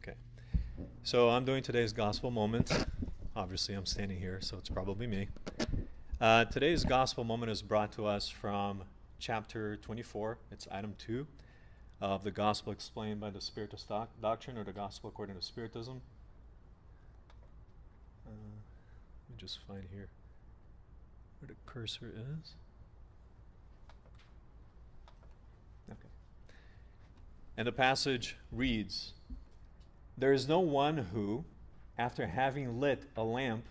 Okay. So I'm doing today's gospel moment. Obviously, I'm standing here, so it's probably me. Today's gospel moment is brought to us from chapter 24. It's item 2 of the gospel explained by the Spiritist Doctrine, or the gospel according to Spiritism. Let me just find here where the cursor is. Okay. And the passage reads, "There is no one who, after having lit a lamp,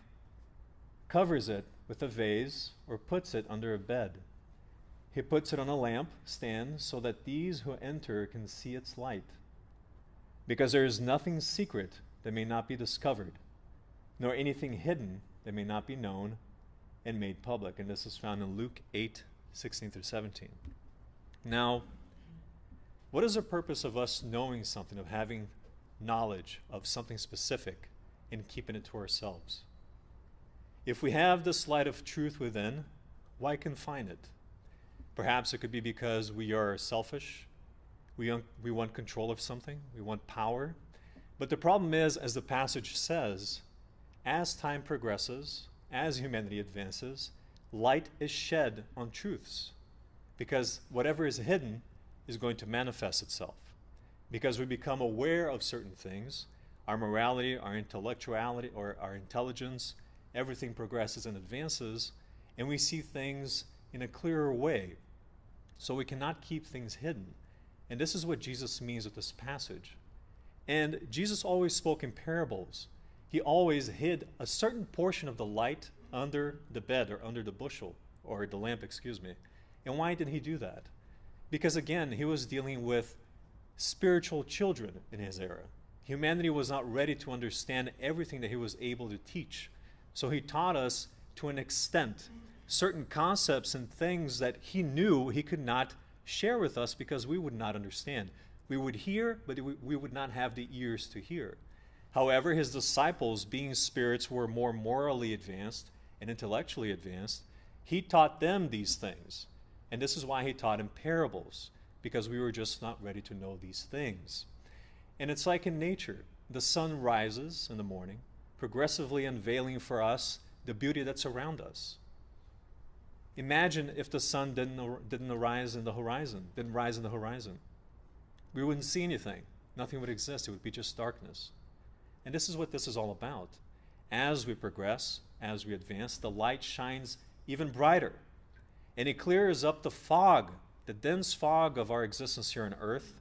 covers it with a vase or puts it under a bed. He puts it on a lamp stand so that these who enter can see its light. Because there is nothing secret that may not be discovered, nor anything hidden that may not be known and made public." And this is found in Luke 8:16-17. Now, what is the purpose of us knowing something, of having knowledge of something specific and keeping it to ourselves? If we have this light of truth within, why confine it? Perhaps it could be because we are selfish. We want control of something. We want power. But the problem is, as the passage says, as time progresses, as humanity advances, light is shed on truths. Because whatever is hidden is going to manifest itself. Because we become aware of certain things, our morality, our intellectuality, or our intelligence, everything progresses and advances, and we see things in a clearer way. So we cannot keep things hidden. And this is what Jesus means with this passage. And Jesus always spoke in parables. He always hid a certain portion of the light under the bed, or under the bushel, or the lamp, excuse me. And why did he do that? Because again, he was dealing with spiritual children in his era. Humanity was not ready to understand everything that he was able to teach. So he taught us, to an extent, certain concepts and things that he knew he could not share with us because we would not understand. We would hear, but we would not have the ears to hear. However, his disciples, being spirits who were more morally advanced and intellectually advanced, he taught them these things. And this is why he taught in parables, because we were just not ready to know these things. And it's like in nature. The sun rises in the morning, progressively unveiling for us the beauty that's around us. Imagine if the sun didn't rise in the horizon. We wouldn't see anything. Nothing would exist. It would be just darkness. And this is what this is all about. As we progress, as we advance, the light shines even brighter. And it clears up the fog, the dense fog of our existence here on earth,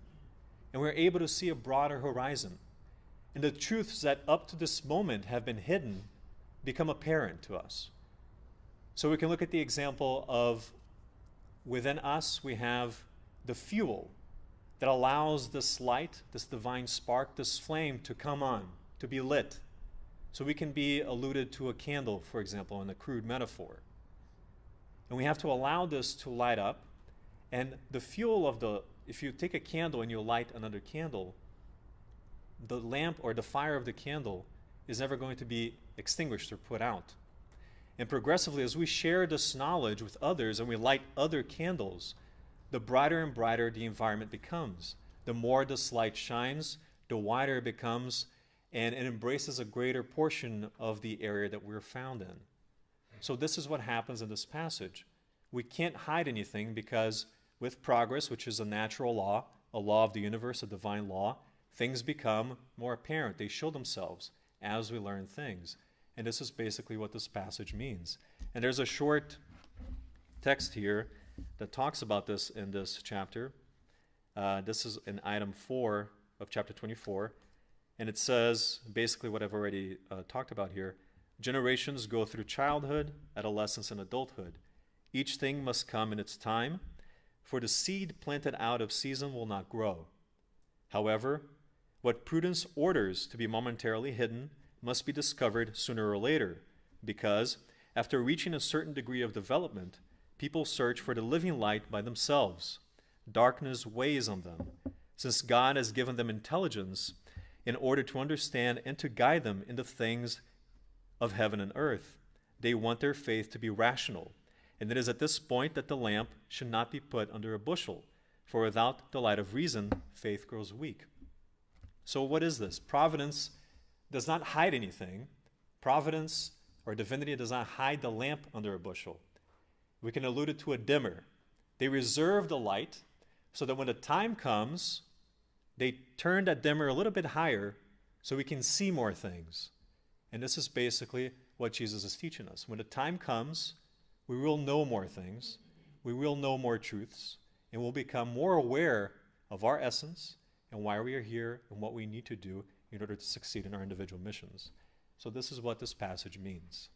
and we're able to see a broader horizon. And the truths that up to this moment have been hidden become apparent to us. So we can look at the example of, within us we have the fuel that allows this light, this divine spark, this flame to come on, to be lit. So we can be alluded to a candle, for example, in a crude metaphor. And we have to allow this to light up. And the fuel of if you take a candle and you light another candle, the lamp or the fire of the candle is never going to be extinguished or put out. And progressively, as we share this knowledge with others and we light other candles, the brighter and brighter the environment becomes. The more this light shines, the wider it becomes, and it embraces a greater portion of the area that we're found in. So this is what happens in this passage. We can't hide anything because with progress, which is a natural law, a law of the universe, a divine law, things become more apparent. They show themselves as we learn things. And this is basically what this passage means. And there's a short text here that talks about this in this chapter. This is in item 4 of chapter 24. And it says basically what I've already talked about here. Generations go through childhood, adolescence, and adulthood. Each thing must come in its time, for the seed planted out of season will not grow. However, what prudence orders to be momentarily hidden must be discovered sooner or later, because, after reaching a certain degree of development, people search for the living light by themselves. Darkness weighs on them. Since God has given them intelligence in order to understand and to guide them in the things of heaven and earth, they want their faith to be rational. And it is at this point that the lamp should not be put under a bushel, for without the light of reason, faith grows weak. So what is this? Providence does not hide anything. Providence or divinity does not hide the lamp under a bushel. We can allude it to a dimmer. They reserve the light so that when the time comes, they turn that dimmer a little bit higher so we can see more things. And this is basically what Jesus is teaching us. When the time comes, we will know more things, we will know more truths, and we'll become more aware of our essence and why we are here and what we need to do in order to succeed in our individual missions. So this is what this passage means.